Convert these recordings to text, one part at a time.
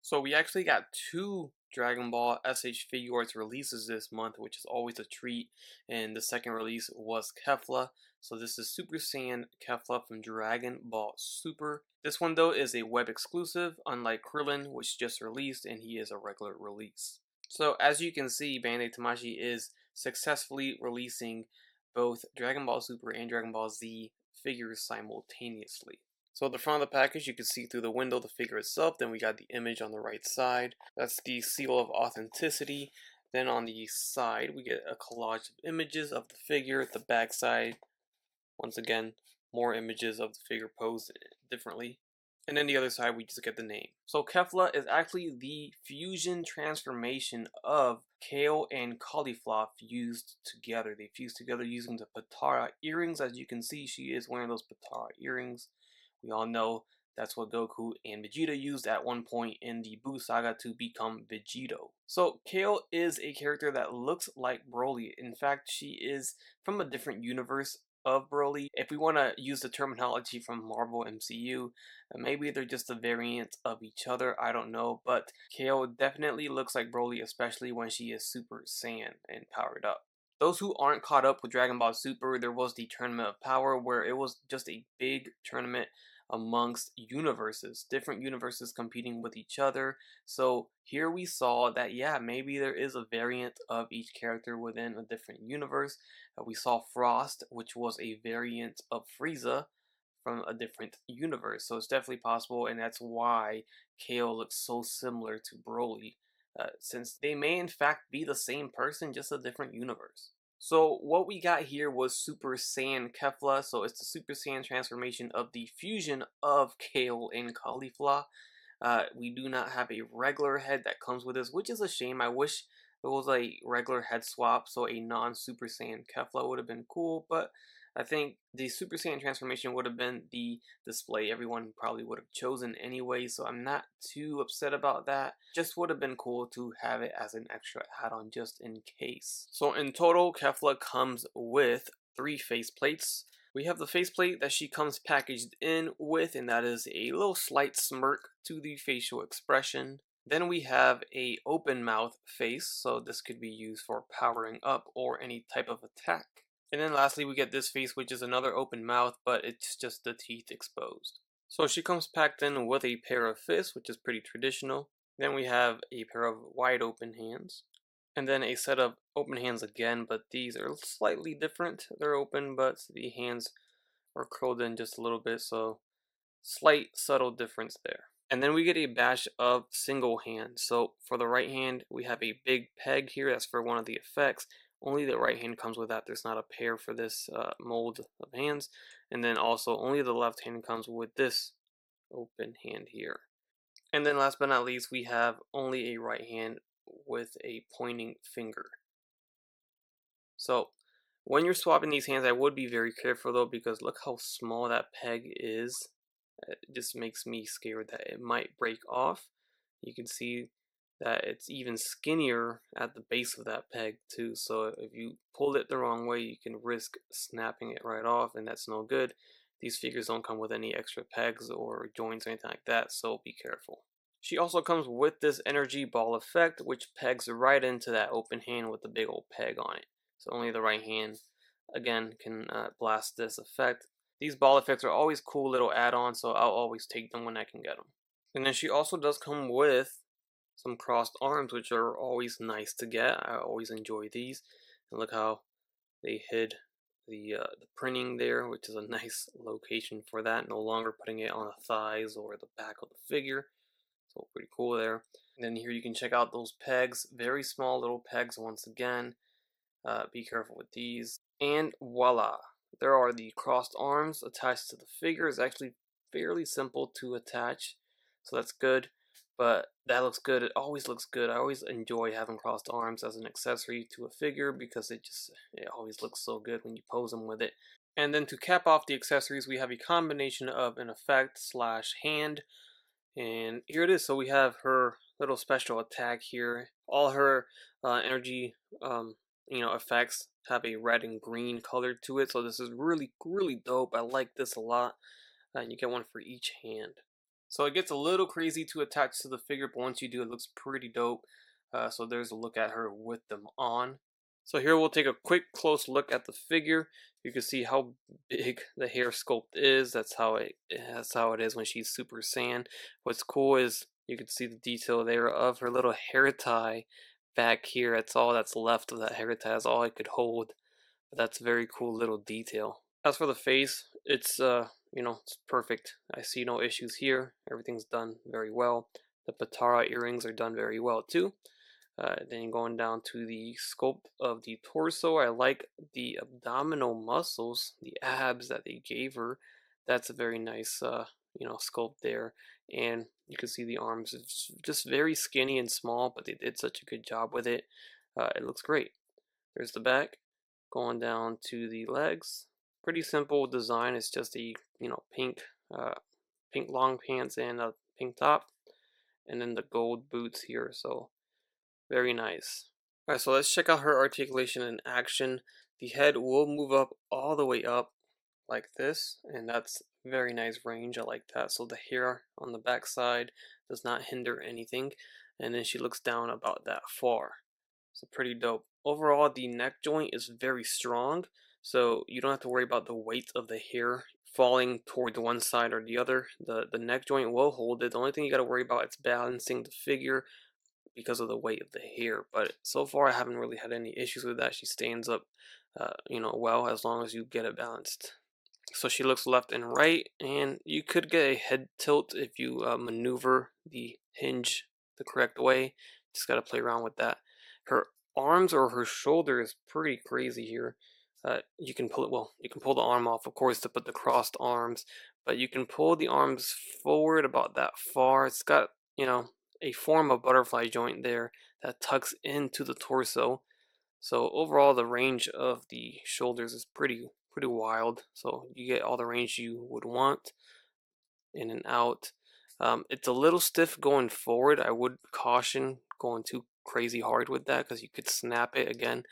So we actually got two Dragon Ball SH Figuarts releases this month, which is always a treat. And the second release was Kefla. So this is Super Saiyan Kefla from Dragon Ball Super. This one though is a web exclusive, unlike Krillin, which just released, and he is a regular release. So as you can see, Bandai Tamashii is successfully releasing both Dragon Ball Super and Dragon Ball Z figures simultaneously. So at the front of the package, you can see through the window the figure itself. Then we got the image on the right side. That's the seal of authenticity. Then on the side, we get a collage of images of the figure. At the back side, once again, more images of the figure posed differently. And then the other side, we just get the name. So Kefla is actually the fusion transformation of kale and cauliflower fused together. They fused together using the Patara earrings. As you can see, she is wearing those Patara earrings. We all know that's what Goku and Vegeta used at one point in the Buu Saga to become Vegito. So Kale is a character that looks like Broly. In fact, she is from a different universe of Broly. If we want to use the terminology from Marvel MCU, maybe they're just a variant of each other, I don't know, but Kale definitely looks like Broly, especially when she is Super Saiyan and powered up. Those who aren't caught up with Dragon Ball Super, there was the Tournament of Power where it was just a big tournament amongst universes, different universes competing with each other. So here we saw that, yeah, maybe there is a variant of each character within a different universe. We saw Frost, which was a variant of Frieza from a different universe. So it's definitely possible, and that's why Kale looks so similar to Broly, since they may in fact be the same person, just a different universe. So what we got here was Super Saiyan Kefla. So it's the Super Saiyan transformation of the fusion of kale and cauliflower. We do not have a regular head that comes with this, which is a shame. I wish it was a regular head swap, so a non-Super Saiyan Kefla would have been cool, but I think the Super Saiyan transformation would have been the display everyone probably would have chosen anyway, so I'm not too upset about that. Just would have been cool to have it as an extra add-on just in case. So in total, Kefla comes with 3 faceplates. We have the faceplate that she comes packaged in with, and that is a little slight smirk to the facial expression. Then we have a open mouth face, so this could be used for powering up or any type of attack. And then lastly we get this face, which is another open mouth, but it's just the teeth exposed. So she comes packed in with a pair of fists, which is pretty traditional. Then we have a pair of wide open hands. And then a set of open hands again, but these are slightly different. They're open, but the hands are curled in just a little bit, so slight subtle difference there. And then we get a batch of single hands. So for the right hand, we have a big peg here. That's for one of the effects. Only the right hand comes with that. There's not a pair for this mold of hands. And then also only the left hand comes with this open hand here. And then last but not least, we have only a right hand with a pointing finger. So when you're swapping these hands, I would be very careful though, because look how small that peg is. It just makes me scared that it might break off. You can see that it's even skinnier at the base of that peg too, so if you pull it the wrong way you can risk snapping it right off, and that's no good. These figures don't come with any extra pegs or joints or anything like that, so be careful. She also comes with this energy ball effect, which pegs right into that open hand with the big old peg on it. So only the right hand, again, can blast this effect. These ball effects are always cool little add-ons, so I'll always take them when I can get them. And then she also does come with some crossed arms, which are always nice to get. I always enjoy these. And look how they hid the printing there, which is a nice location for that. No longer putting it on the thighs or the back of the figure. So pretty cool there. And then here you can check out those pegs. Very small little pegs once again. Be careful with these. And voila! There are the crossed arms attached to the figure. It's actually fairly simple to attach, so that's good. But that looks good. It always looks good. I always enjoy having crossed arms as an accessory to a figure because it always looks so good when you pose them with it. And then to cap off the accessories, we have a combination of an effect slash hand. And here it is. So we have her little special attack here. All her energy effects have a red and green color to it, so this is really dope. I like this a lot. You get one for each hand. So it gets a little crazy to attach to the figure, but once you do, it looks pretty dope. So there's a look at her with them on. So here we'll take a quick close look at the figure. You can see how big the hair sculpt is. That's how it is when she's Super Saiyan. What's cool is you can see the detail there of her little hair tie back here. That's all that's left of that hair tie. That's all I could hold. But that's a very cool little detail. As for the face, it's perfect. I see no issues here. Everything's done very well. The Patara earrings are done very well too. Then going down to the sculpt of the torso, I like the abdominal muscles, the abs that they gave her. That's a very nice, sculpt there. And you can see the arms. It's just very skinny and small, but they did such a good job with it. It looks great. There's the back. Going down to the legs. Pretty simple design. It's just a pink long pants and a pink top, and then the gold boots here. So very nice. Alright, so let's check out her articulation in action. The head will move up all the way up like this, and that's very nice range. I like that. So the hair on the back side does not hinder anything, and then she looks down about that far. So pretty dope. Overall, the neck joint is very strong, so you don't have to worry about the weight of the hair falling toward one side or the other. The neck joint will hold it. The only thing you got to worry about is balancing the figure because of the weight of the hair. But so far, I haven't really had any issues with that. She stands up, well as long as you get it balanced. So she looks left and right, and you could get a head tilt if you maneuver the hinge the correct way. Just got to play around with that. Her arms or her shoulder is pretty crazy here. You can pull it, well, you can pull the arm off, of course, to put the crossed arms, but you can pull the arms forward about that far. It's got, a form of butterfly joint there that tucks into the torso. So overall, the range of the shoulders is pretty wild. So you get all the range you would want in and out. It's a little stiff going forward. I would caution going too crazy hard with that because you could snap it again.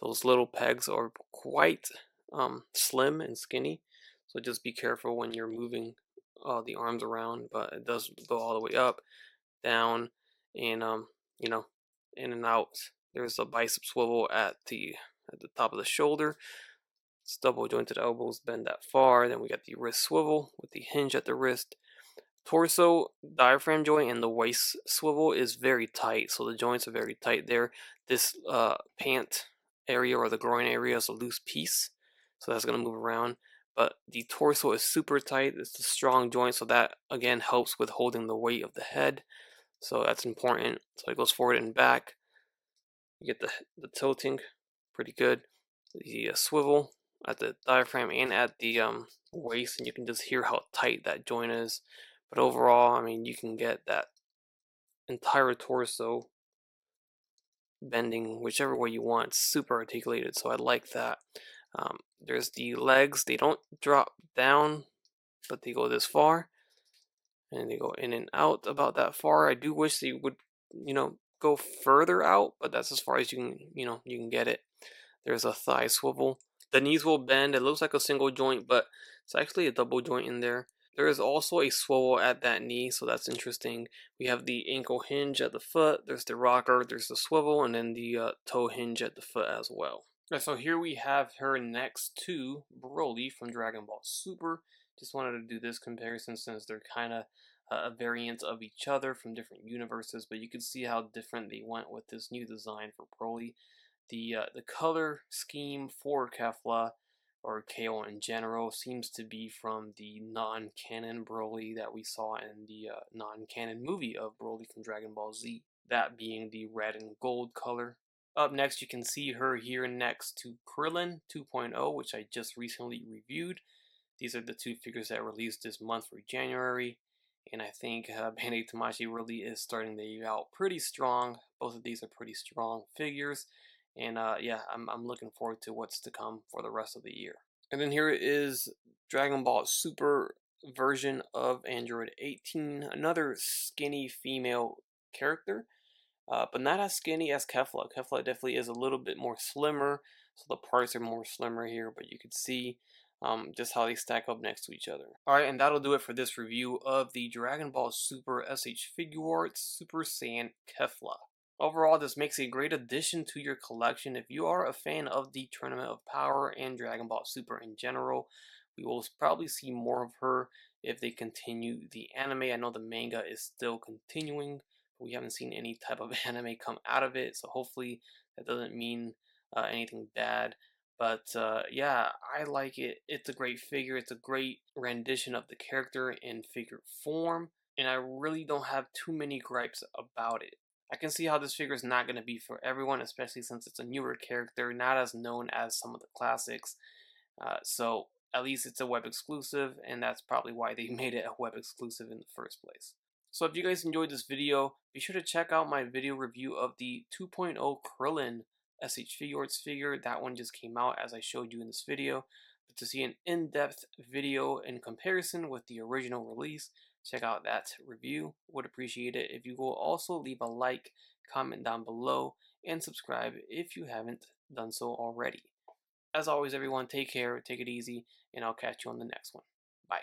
Those little pegs are quite slim and skinny, so just be careful when you're moving the arms around. But it does go all the way up, down, and in and out. There's a bicep swivel at the top of the shoulder. It's double jointed elbows bend that far. Then we got the wrist swivel with the hinge at the wrist. Torso diaphragm joint and the waist swivel is very tight, so the joints are very tight there. This pant area or the groin area is a loose piece, so that's going to move around. But the torso is super tight. It's a strong joint, so that again helps with holding the weight of the head. So that's important. So it goes forward and back. You get the tilting, pretty good. The swivel at the diaphragm and at the waist, and you can just hear how tight that joint is. But overall, I mean, you can get that entire torso bending whichever way you want. It's super articulated, so I like that. There's the legs. They don't drop down, but they go this far, and they go in and out about that far. I do wish they would, go further out, but that's as far as you can get it. There's a thigh swivel. The knees will bend. It looks like a single joint, but it's actually a double joint in there. There is also a swivel at that knee, so that's interesting. We have the ankle hinge at the foot. There's the rocker. There's the swivel, and then the toe hinge at the foot as well. Alright, so here we have her next to Broly from Dragon Ball Super. Just wanted to do this comparison since they're kind of a variant of each other from different universes, but you can see how different they went with this new design for Broly. The color scheme for Kefla, or KO in general, seems to be from the non-canon Broly that we saw in the non-canon movie of Broly from Dragon Ball Z, that being the red and gold color. Up next, you can see her here next to Krillin 2.0, which I just recently reviewed. These are the two figures that released this month for January, and I think Bandai Tamashi really is starting the year out pretty strong. Both of these are pretty strong figures, and yeah, I'm looking forward to what's to come for the rest of the year. And then here is Dragon Ball Super version of Android 18, another skinny female character, but not as skinny as Kefla. Kefla definitely is a little bit more slimmer, so the parts are more slimmer here, but you can see just how they stack up next to each other. Alright, and that'll do it for this review of the Dragon Ball Super SH Figuarts Super Saiyan Kefla. Overall, this makes a great addition to your collection if you are a fan of the Tournament of Power and Dragon Ball Super in general. We will probably see more of her if they continue the anime. I know the manga is still continuing. We haven't seen any type of anime come out of it, so hopefully that doesn't mean anything bad. But yeah, I like it. It's a great figure. It's a great rendition of the character in figure form, and I really don't have too many gripes about it. I can see how this figure is not going to be for everyone, especially since it's a newer character, not as known as some of the classics. So at least it's a web exclusive, and that's probably why they made it a web exclusive in the first place. So if you guys enjoyed this video, be sure to check out my video review of the 2.0 Krillin SH Figuarts figure. That one just came out as I showed you in this video. But to see an in-depth video in comparison with the original release, check out that review. Would appreciate it if you will also leave a like, comment down below, and subscribe if you haven't done so already. As always, everyone, take care, take it easy, and I'll catch you on the next one. Bye.